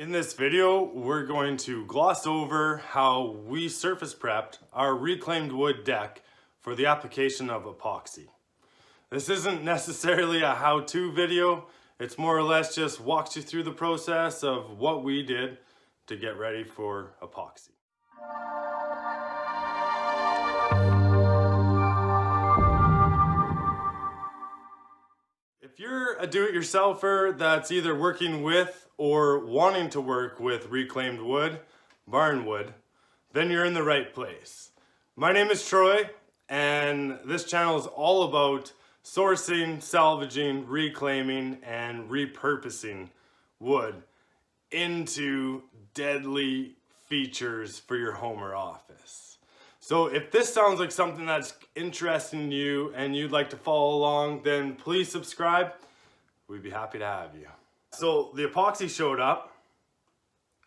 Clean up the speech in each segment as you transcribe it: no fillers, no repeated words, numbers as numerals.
In this video, we're going to gloss over how we surface prepped our reclaimed wood deck for the application of epoxy. This isn't necessarily a how-to video, it's more or less just walks you through the process of what we did to get ready for epoxy. If you're a do-it-yourselfer that's either working with or wanting to work with reclaimed wood, Barnwood, then you're in the right place. My name is Troy, and this channel is all about sourcing, salvaging, reclaiming, and repurposing wood into deadly features for your home or office. So if this sounds like something that's interesting to you and you'd like to follow along, then please subscribe. We'd be happy to have you. So the epoxy showed up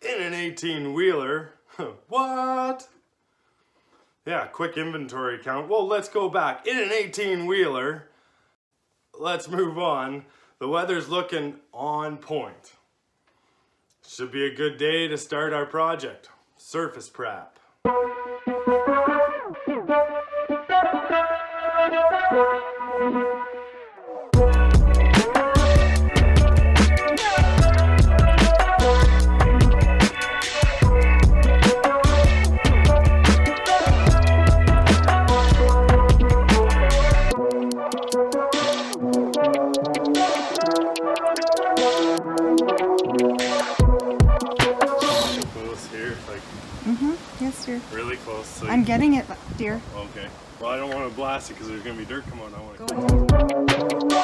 in an 18-wheeler. What? Yeah, quick inventory count. Well, let's go back. In an 18-wheeler. Let's move on. The weather's looking on point. Should be a good day to start our project. Surface prep. Yes, dear. Really close. So I'm getting it, dear. Okay. Well, I don't want to blast it because there's going to be dirt coming out. I want to Go ahead.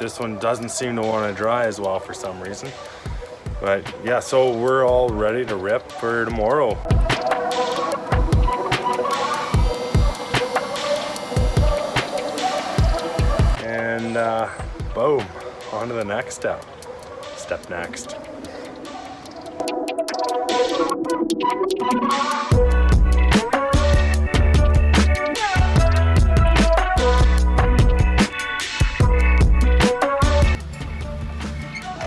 This one doesn't seem to want to dry as well for some reason. But yeah, so we're all ready to rip for tomorrow. And boom, on to the next step. Step next.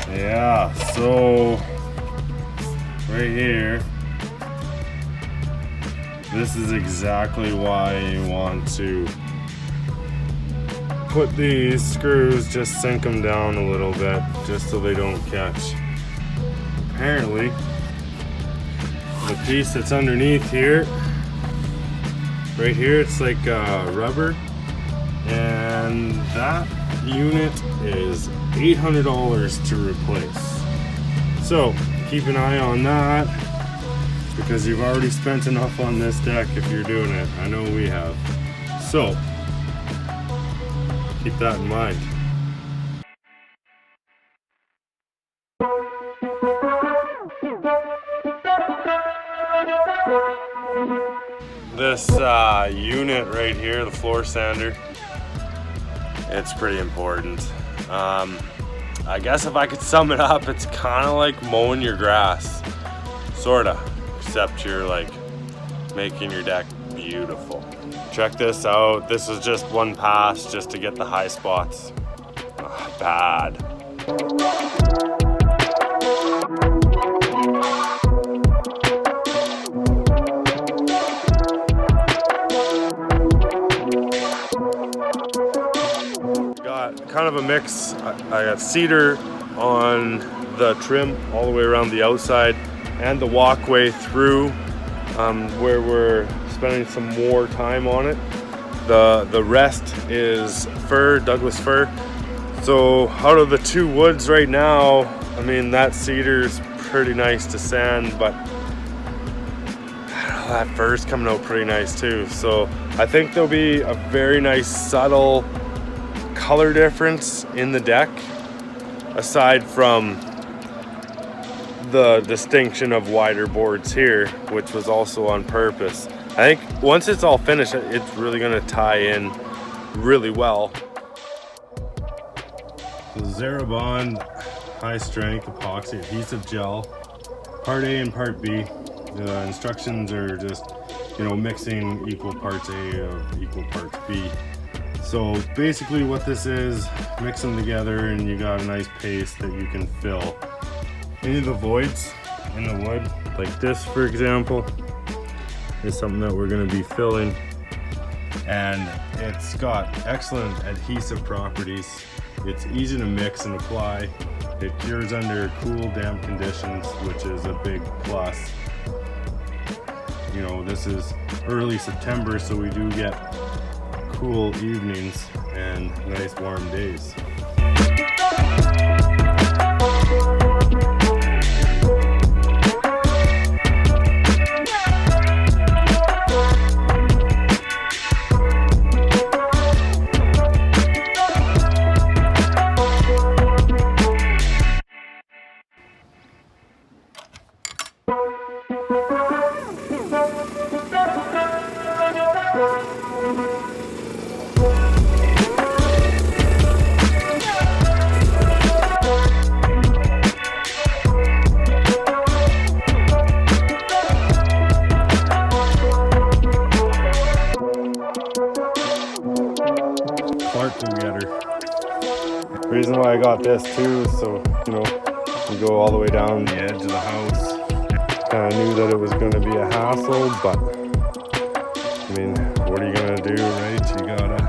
Yeah, so right here, this is exactly why you want to put these screws, just sink them down a little bit, just so they don't catch. Apparently, the piece that's underneath here, right here, it's like rubber, and that unit is $800 to replace. So keep an eye on that, because you've already spent enough on this deck if you're doing it. I know we have. So keep that in mind. This unit right here, the floor sander, it's pretty important. I guess if I could sum it up, it's kind of like mowing your grass, sorta, except you're like making your deck beautiful. Check this out. This is just one pass just to get the high spots. Bad. Kind of a mix. I got cedar on the trim all the way around the outside and the walkway through where we're spending some more time on it. The rest is fir, Douglas fir. So out of the two woods right now, I mean, that cedar's pretty nice to sand, but that fur's coming out pretty nice too. So I think there'll be a very nice subtle color difference in the deck, aside from the distinction of wider boards here, which was also on purpose. I think once it's all finished, it's really gonna tie in really well. The ZeraBond high strength epoxy adhesive gel, part A and part B. The instructions are just, you know, mixing equal parts A of equal parts B. So basically what this is, mix them together and you got a nice paste that you can fill any of the voids in the wood. Like this, for example, is something that we're going to be filling, and it's got excellent adhesive properties. It's easy to mix and apply. It cures under cool, damp conditions, which is a big plus. You know, this is early September, so we do get cool evenings and nice warm days. The reason why I got this too is so, you know, you go all the way down the edge of the house. Kind of knew that it was going to be a hassle, but I mean, what are you going to do, right? You gotta